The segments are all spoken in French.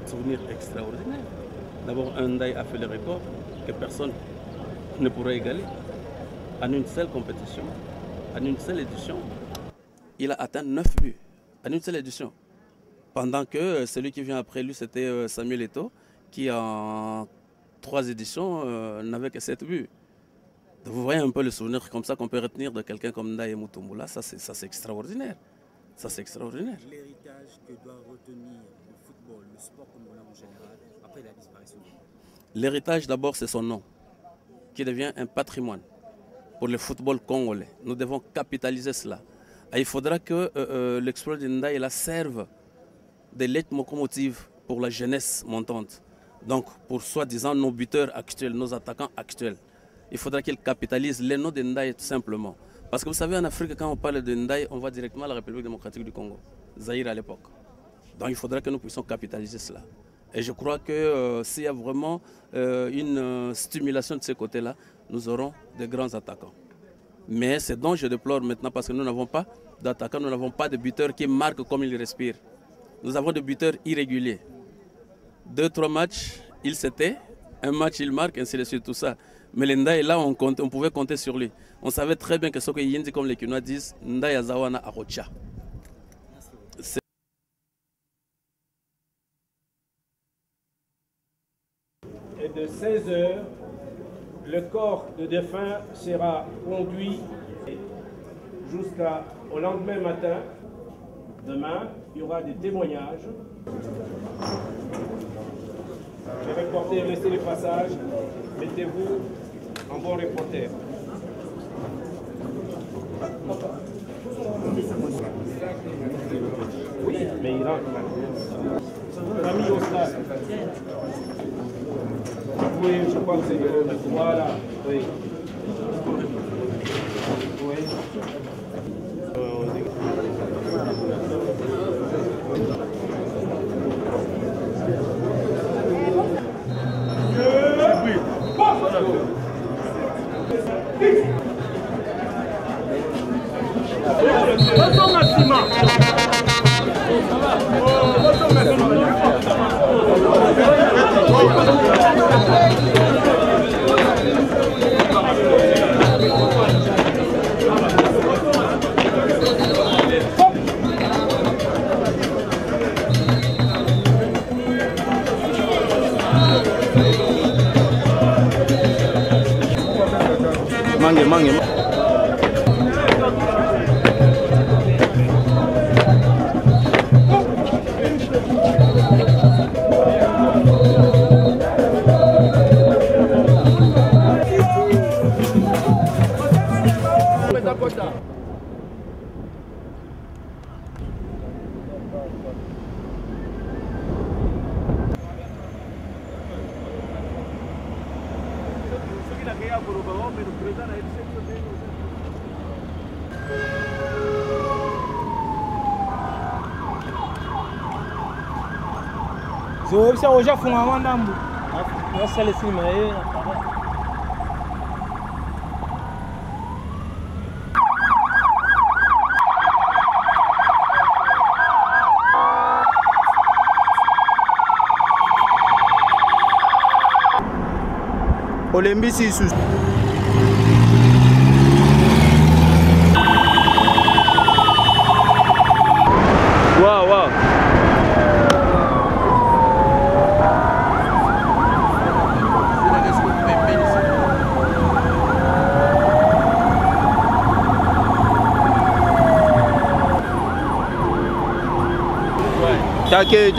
Souvenir extraordinaire. D'abord, un Ndaye a fait le record que personne ne pourrait égaler. En une seule compétition, en une seule édition, il a atteint 9 buts. En une seule édition. Pendant que celui qui vient après lui, c'était Samuel Eto'o, qui en 3 éditions n'avait que 7 buts. Donc, vous voyez un peu le souvenir comme ça qu'on peut retenir de quelqu'un comme Ndaye Mutumbula, ça c'est extraordinaire. Ça c'est extraordinaire. L'héritage que doit retenir le football, le sport congolais en général, après la disparition du monde. L'héritage d'abord c'est son nom, qui devient un patrimoine pour le football congolais. Nous devons capitaliser cela. Et il faudra que l'exploit de Ndaye serve de leitmotiv pour la jeunesse montante. Donc pour soi-disant nos buteurs actuels, nos attaquants actuels. Il faudra qu'ils capitalisent les noms de Ndaye tout simplement. Parce que vous savez, en Afrique, quand on parle de Ndaye, on va directement à la République démocratique du Congo, Zaïre à l'époque. Donc il faudra que nous puissions capitaliser cela. Et je crois que s'il y a vraiment une stimulation de ce côté-là, nous aurons de grands attaquants. Mais c'est dont je déplore maintenant parce que nous n'avons pas d'attaquants, nous n'avons pas de buteurs qui marquent comme ils respirent. Nous avons des buteurs irréguliers. 2-3 matchs, il s'était, un match il marque, ainsi de suite, tout ça. Mais le Ndaye là, on pouvait compter sur lui. On savait très bien que ce que Yindi, comme les Kinois disent, Ndaye Azawana Arocha. Et de 16h, le corps de défunt sera conduit jusqu'au lendemain matin. Demain, il y aura des témoignages. Les reporters, laissez le passage. Mettez-vous en bon reporter. Oui, mais il rentre maintenant. Famille au stade. Oui, je crois que c'est voilà. Oui. Oui. Mange. Hoje foi uma mandambu. Nossa, ele cima aí. Olembisi sus. Wow, wow. Take.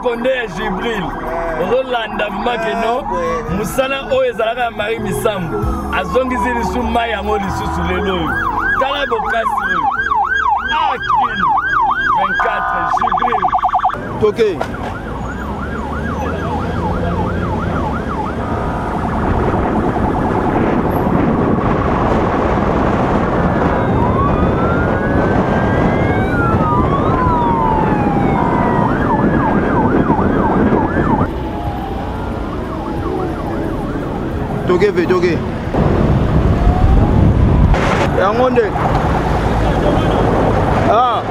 Condé Jibril Rolanda Makeno Musana Oezalaka Marie Misambu Azongizili Suma yango lisusu lelo Tala bokasi Akin 24 Jibril Toke. Toge. Yangonde. Ah.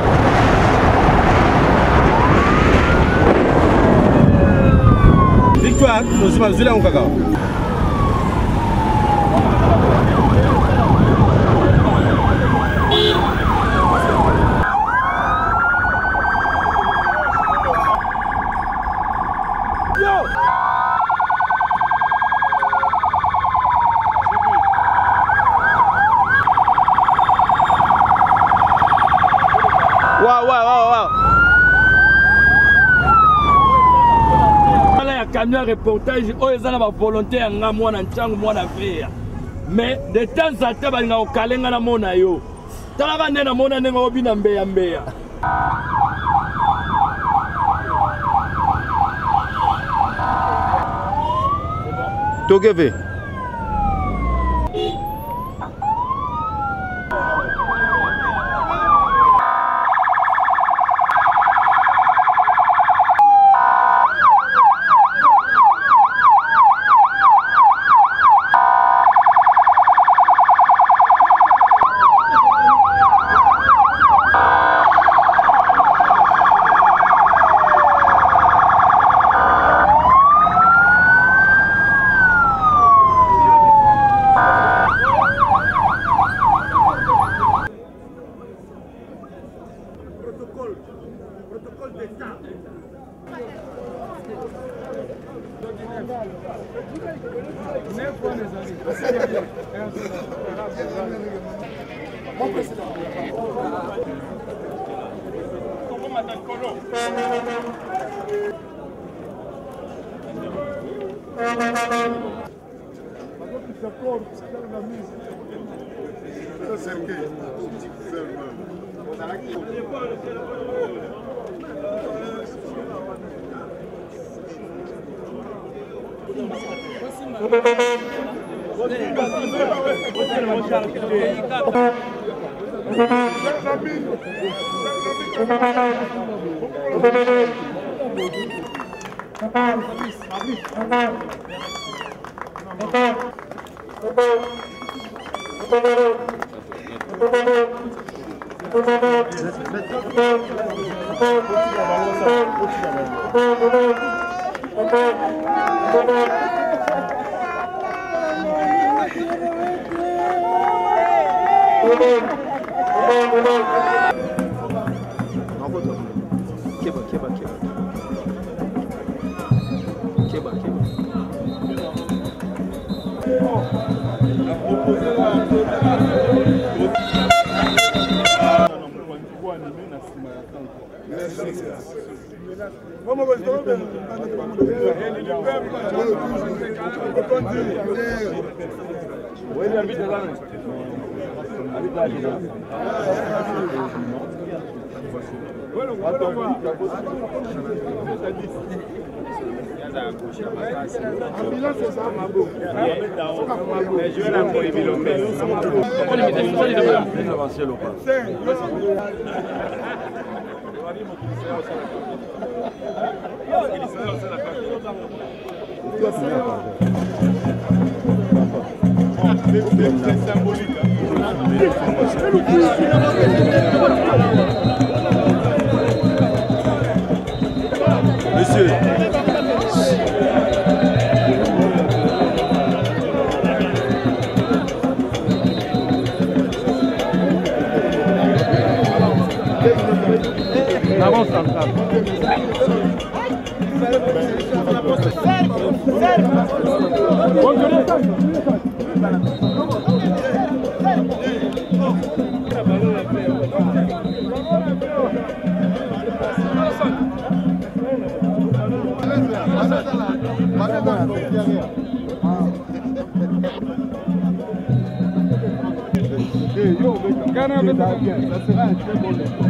Victoire, nous sommes zula ngaka. Wow. Camion reportage oyezana ba volontaire nga mwana nchangu mwana feya mais de temps à temps balinga okalenga na mona yo talaka nde na mona nenga obina mbeya Togeve. Protocole d'État. Mon président. Monsieur. Avance ça sera un très bon départ.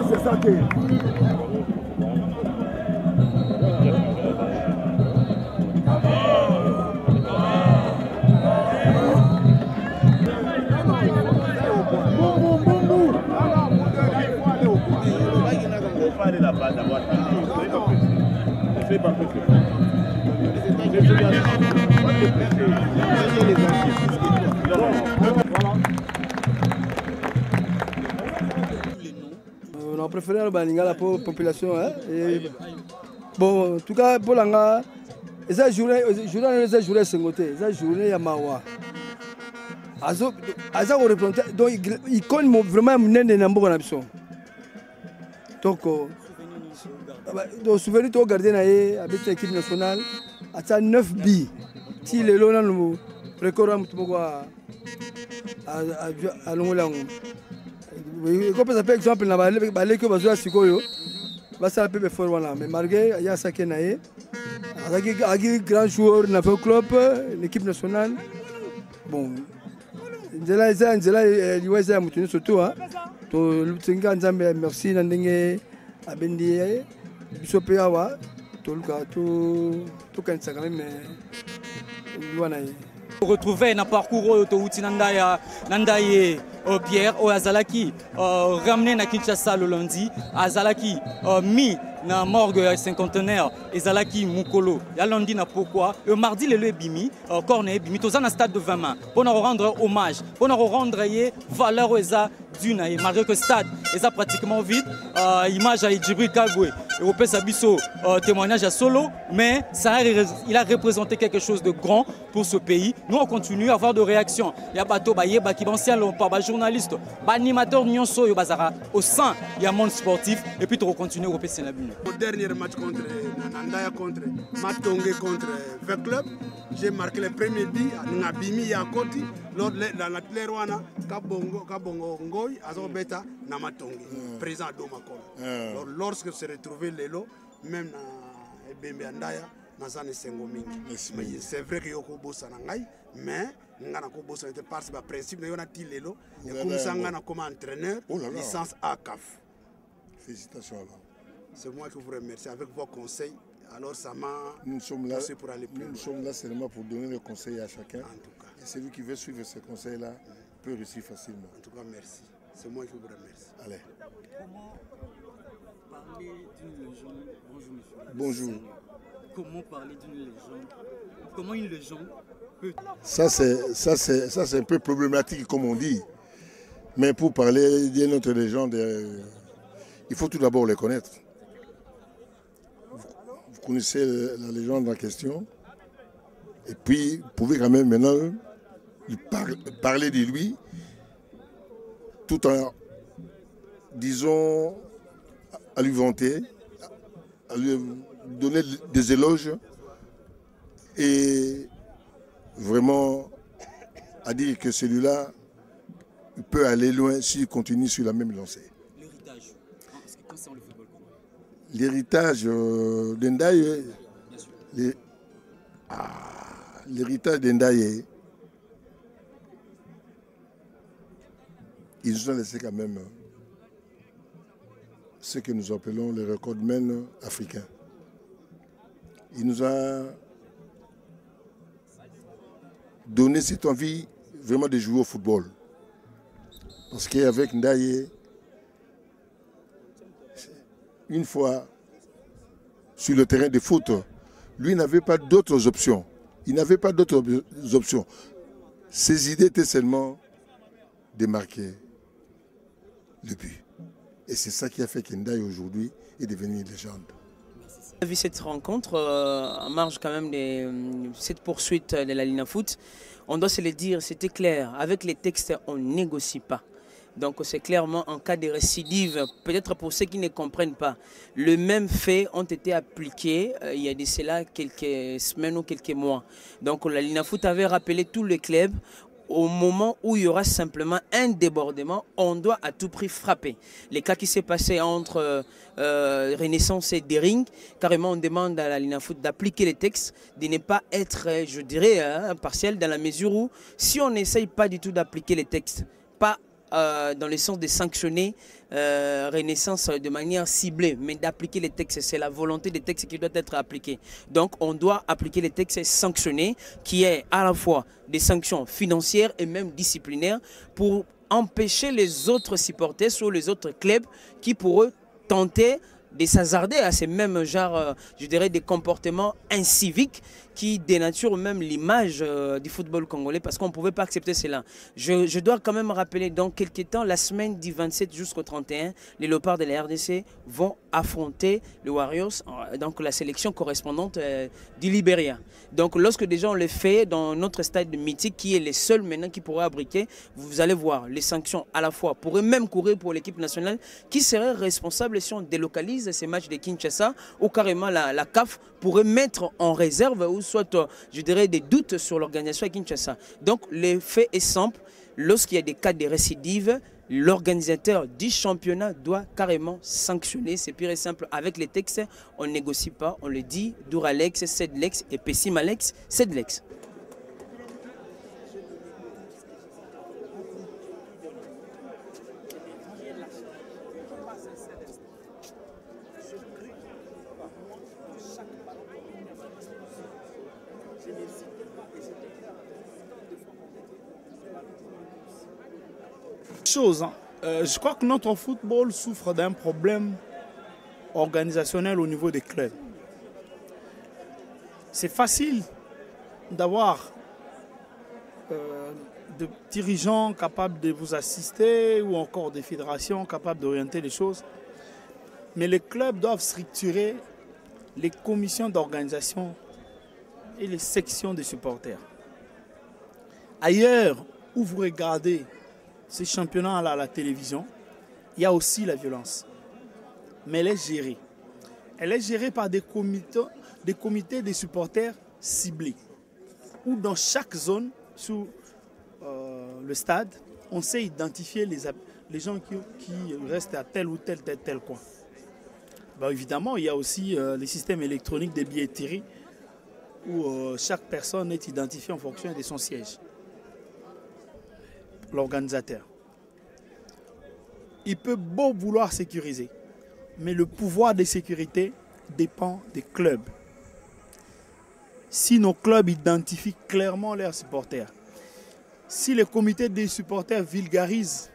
C'est ça que... On a préféré la population. Hein? Et, bon, en tout cas, pour l'anga, les journées sengoté, les journées yamawa. Donc, ils connaissent vraiment une nambo en absence. Donc, souvenir de garder avec l'équipe nationale, à 9 billes. Si les lois nous recordent à Longolango. Comme par exemple, dans les que vous avez Sikoyo, ça a peu fort voilà. Mais malgré il y a ça qui est avec grand joueur dans le club, l'équipe nationale. Bon, Nzela Liweza Mutuni surtout hein. To Lutsenga Nzambe merci Nandenge Abendi Bisopeawa to Luka to kanisa quand même wana. Retrouver un parcours autouti Nandaye Pierre au Azalaki ramené na Kinshasa le lundi Azalaki mis na morgue cinquantenaire Azalaki Mukolo ya lundi na pourquoi le mardi le bimi corne bimi tous en stade de 20 mains pour nous rendre hommage pour nous rendre valeur aux d'une malgré que le stade est pratiquement vide image à Djibril Kaboué Européen Sabiso témoignage à Solo mais ça il a représenté quelque chose de grand pour ce pays. Nous on continue à avoir de réactions. Il y a bateau bayeba qui ancien par journaliste, animateur nyonso yo bazara au sein il y a monde sportif et puis on continue Européen c'est la bune. Au dernier match contre Nandaya contre Matonge contre V-Club, j'ai marqué le premier but à Bimi Yakoti lors de la Tlerwana Kabongo Ngoy Azobeta Namatonge, présent à Domakol. Lorsque s'est retrouvé Lelo, même ebembe andaya nazana esengo mingi. C'est vrai que yoko bossa na ngai, mais ngana ko bossa était parce que principe na yona tilelo et comme ça ngana comme entraîneur licence A CAF. Félicitations alors. C'est moi qui vous remercie avec vos conseils. Alors ça m'a poussé pour aller plus loin. Nous sommes là seulement pour donner le conseil à chacun. En tout cas. Et celui qui veut suivre ces conseils-là peut réussir facilement. En tout cas, merci. C'est moi qui vous remercie. Allez. Comment parler d'une légende? Bonjour monsieur. Bonjour. Comment parler d'une légende? Comment une légende peut... Ça c'est un peu problématique comme on dit. Mais pour parler d'une autre légende, il faut tout d'abord les connaître. Vous connaissez la légende en question. Et puis, vous pouvez quand même maintenant parler de lui tout en, disons, à lui vanter, à lui donner des éloges et vraiment à dire que celui-là peut aller loin s'il continue sur la même lancée. L'héritage, en ce qui concerne le football congolais. L'héritage d'Ndaye, l'héritage d'Ndaye, ils nous ont laissé quand même ce que nous appelons les recordmen africains. Il nous a donné cette envie vraiment de jouer au football. Parce qu'avec Ndaye, une fois sur le terrain de foot, lui n'avait pas d'autres options. Il n'avait pas d'autres options. Ses idées étaient seulement de marquer le but. Et c'est ça qui a fait qu'Ndaye aujourd'hui est devenu une légende. On a vu cette rencontre en marge quand même de cette poursuite de la Linafoot. On doit se le dire, c'était clair. Avec les textes, on ne négocie pas. Donc c'est clairement en cas de récidive, peut-être pour ceux qui ne comprennent pas, le même fait ont été appliqués il y a de cela quelques semaines ou quelques mois. Donc la Linafoot avait rappelé tous les clubs. Au moment où il y aura simplement un débordement, on doit à tout prix frapper. Les cas qui s'est passé entre Renaissance et Dering, carrément on demande à la Linafoot d'appliquer les textes, de ne pas être, je dirais, partiel dans la mesure où si on n'essaye pas du tout d'appliquer les textes, pas dans le sens de sanctionner Renaissance de manière ciblée, mais d'appliquer les textes. C'est la volonté des textes qui doit être appliquée. Donc on doit appliquer les textes sanctionnés, qui est à la fois des sanctions financières et même disciplinaires pour empêcher les autres supporters ou les autres clubs qui pourraient tenter de s'hasarder à ces mêmes genres, je dirais, des comportements inciviques qui dénaturent même l'image du football congolais parce qu'on ne pouvait pas accepter cela. Je dois quand même rappeler, dans quelques temps, la semaine du 27 jusqu'au 31, les Léopards de la RDC vont affronter les Warriors, donc la sélection correspondante du Libéria. Donc lorsque déjà on le fait dans notre stade mythique, qui est le seul maintenant qui pourrait abriter, vous allez voir, les sanctions à la fois pourraient même courir pour l'équipe nationale qui serait responsable si on délocalise ces matchs de Kinshasa ou carrément la CAF pourrait mettre en réserve ou soit, je dirais, des doutes sur l'organisation à Kinshasa. Donc, le fait est simple. Lorsqu'il y a des cas de récidive, l'organisateur du championnat doit carrément sanctionner. C'est pire et simple. Avec les textes, on ne négocie pas. On le dit, Douralex, Cedlex et Pessimalex, Cedlex. Je crois que notre football souffre d'un problème organisationnel au niveau des clubs. C'est facile d'avoir des dirigeants capables de vous assister ou encore des fédérations capables d'orienter les choses. Mais les clubs doivent structurer les commissions d'organisation et les sections des supporters. Ailleurs où vous regardez ces championnats à la télévision, il y a aussi la violence. Mais elle est gérée. Elle est gérée par des comités de supporters ciblés. Où dans chaque zone, sous le stade, on sait identifier les gens qui restent à tel ou tel coin. Ben, évidemment, il y a aussi les systèmes électroniques des billetteries où chaque personne est identifiée en fonction de son siège. L'organisateur. Il peut beau vouloir sécuriser, mais le pouvoir de sécurité dépend des clubs. Si nos clubs identifient clairement leurs supporters, si les comités des supporters vulgarisent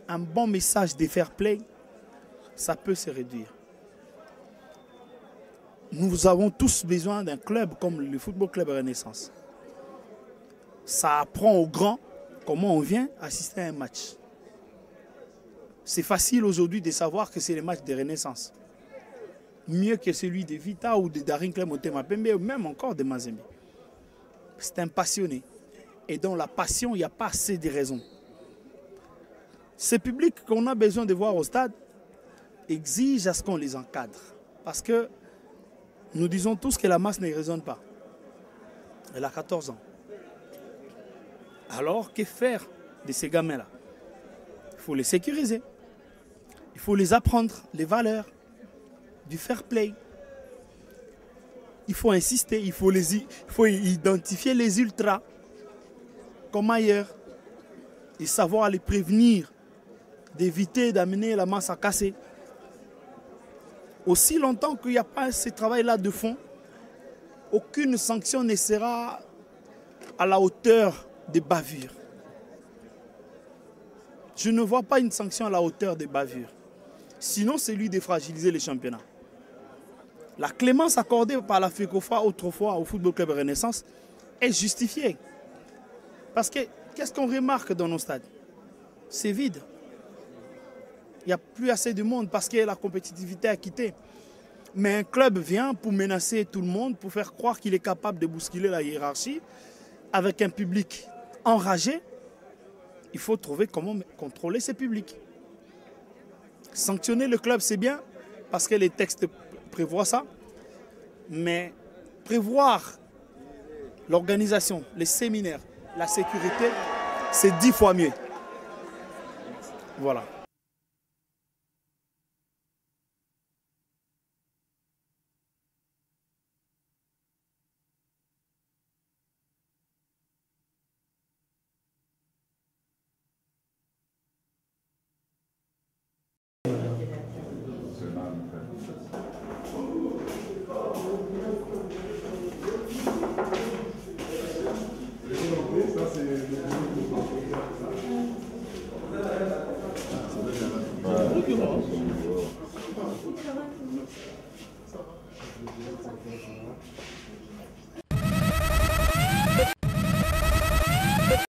un bon message de fair play, ça peut se réduire. Nous avons tous besoin d'un club comme le Football Club Renaissance. Ça apprend aux grands comment on vient assister à un match. C'est facile aujourd'hui de savoir que c'est le match de Renaissance. Mieux que celui de Vita ou de Daring Clem Motema Pembe ou même encore de Mazembe. C'est un passionné. Et dans la passion, il n'y a pas assez de raisons. Ce public qu'on a besoin de voir au stade exige à ce qu'on les encadre. Parce que nous disons tous que la masse ne raisonne pas. Elle a 14 ans. Alors, que faire de ces gamins-là? Il faut les sécuriser. Il faut les apprendre, les valeurs du fair play. Il faut insister, il faut identifier les ultras comme ailleurs et savoir les prévenir, d'éviter d'amener la masse à casser. Aussi longtemps qu'il n'y a pas ce travail-là de fond, aucune sanction ne sera à la hauteur des bavures. Je ne vois pas une sanction à la hauteur des bavures. Sinon, c'est lui de fragiliser les championnats. La clémence accordée par la FECOFA autrefois au Football Club Renaissance est justifiée. Parce que, qu'est-ce qu'on remarque dans nos stades? C'est vide. Il n'y a plus assez de monde parce que la compétitivité a quitté. Mais un club vient pour menacer tout le monde, pour faire croire qu'il est capable de bousculer la hiérarchie avec un public enragé. Il faut trouver comment contrôler ce public. Sanctionner le club, c'est bien, parce que les textes prévoient ça. Mais prévoir l'organisation, les séminaires, la sécurité, c'est 10 fois mieux. Voilà.